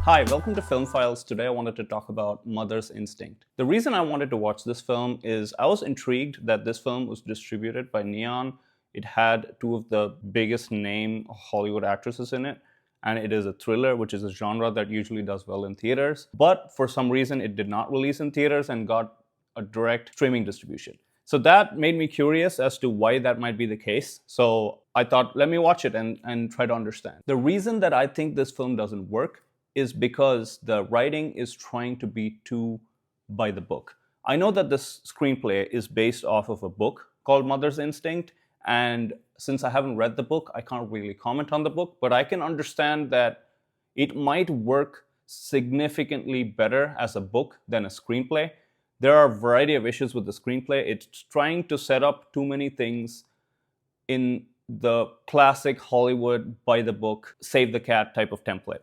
Hi, welcome to Film Files. Today I wanted to talk about Mother's Instinct. The reason I wanted to watch this film is I was intrigued that this film was distributed by Neon. It had two of the biggest name Hollywood actresses in it, and it is a thriller, which is a genre that usually does well in theaters. But for some reason, it did not release in theaters and got a direct streaming distribution. So that made me curious as to why that might be the case. So I thought, let me watch it and try to understand. The reason that I think this film doesn't work is because the writing is trying to be too by the book. I know that this screenplay is based off of a book called Mother's Instinct, and since I haven't read the book, I can't really comment on the book, but I can understand that it might work significantly better as a book than a screenplay. There are a variety of issues with the screenplay. It's trying to set up too many things in the classic Hollywood by the book, save the cat type of template.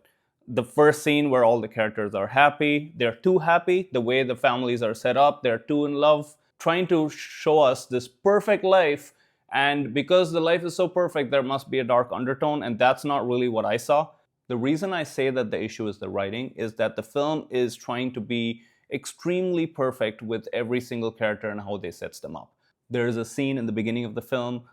The first scene where all the characters are happy, they're too happy, the way the families are set up, they're too in love, trying to show us this perfect life. And because the life is so perfect, there must be a dark undertone, and that's not really what I saw. The reason I say that the issue is the writing is that the film is trying to be extremely perfect with every single character and how they sets them up. There is a scene in the beginning of the film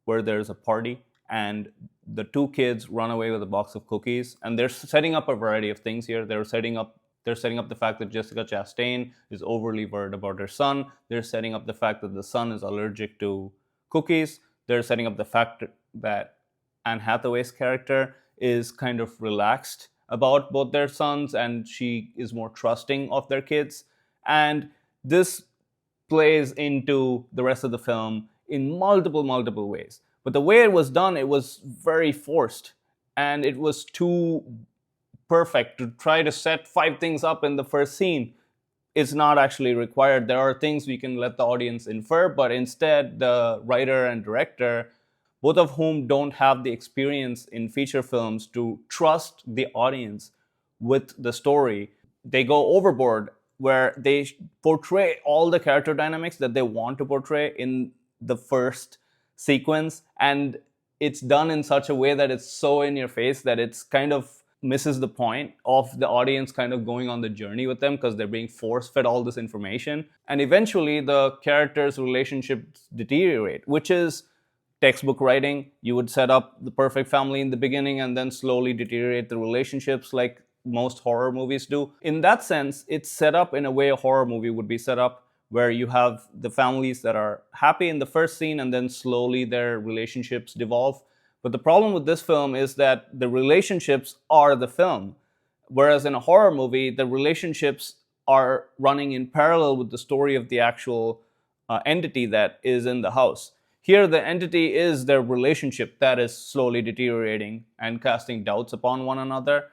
where there's a party and the two kids run away with a box of cookies, and they're setting up a variety of things here. They're setting up the fact that Jessica Chastain is overly worried about her son. They're setting up the fact that the son is allergic to cookies. They're setting up the fact that Anne Hathaway's character is kind of relaxed about both their sons and she is more trusting of their kids. And this plays into the rest of the film in multiple ways. But the way it was done, it was very forced, and it was too perfect to try to set 5 things up in the first scene. It's not actually required. There are things we can let the audience infer, but instead the writer and director, both of whom don't have the experience in feature films to trust the audience with the story, they go overboard where they portray all the character dynamics that they want to portray in the first sequence, and it's done in such a way that it's so in your face that it's kind of misses the point of the audience kind of going on the journey with them because they're being force-fed all this information. And eventually the characters' relationships deteriorate, which is textbook writing. You would set up the perfect family in the beginning and then slowly deteriorate the relationships like most horror movies do. In that sense, it's set up in a way a horror movie would be set up, where you have the families that are happy in the first scene and then slowly their relationships devolve. But the problem with this film is that the relationships are the film. Whereas in a horror movie, the relationships are running in parallel with the story of the actual entity that is in the house. Here, the entity is their relationship that is slowly deteriorating and casting doubts upon one another.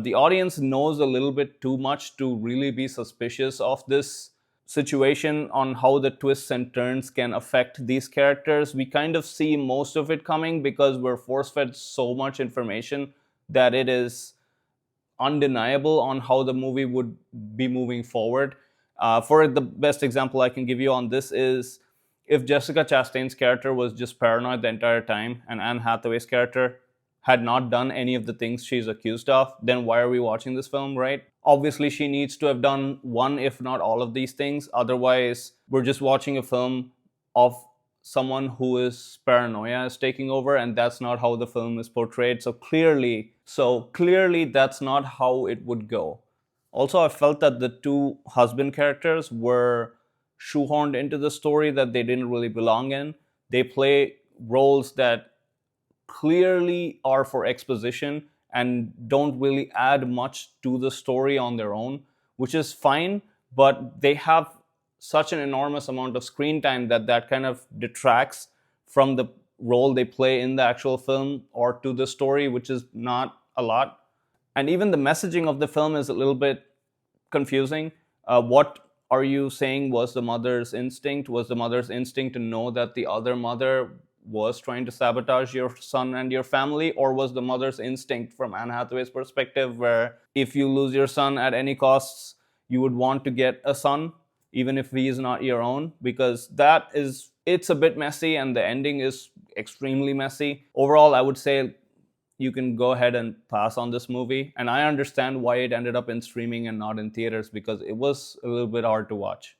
The audience knows a little bit too much to really be suspicious of this situation on how the twists and turns can affect these characters. We kind of see most of it coming because we're force-fed so much information that it is undeniable on how the movie would be moving forward. For the best example I can give you on this is if Jessica Chastain's character was just paranoid the entire time and Anne Hathaway's character had not done any of the things she's accused of, then why are we watching this film, right? Obviously, she needs to have done one, if not all of these things. Otherwise, we're just watching a film of someone who is paranoia is taking over, and that's not how the film is portrayed. So clearly, that's not how it would go. Also, I felt that the two husband characters were shoehorned into the story that they didn't really belong in. They play roles that clearly are for exposition and don't really add much to the story on their own, which is fine, but they have such an enormous amount of screen time that kind of detracts from the role they play in the actual film or to the story, which is not a lot. And even the messaging of the film is a little bit confusing. What are you saying was the mother's instinct? Was the mother's instinct to know that the other mother was trying to sabotage your son and your family? Or was the mother's instinct from Anne Hathaway's perspective where if you lose your son at any costs, you would want to get a son, even if he is not your own? Because it's a bit messy and the ending is extremely messy. Overall, I would say you can go ahead and pass on this movie. And I understand why it ended up in streaming and not in theaters, because it was a little bit hard to watch.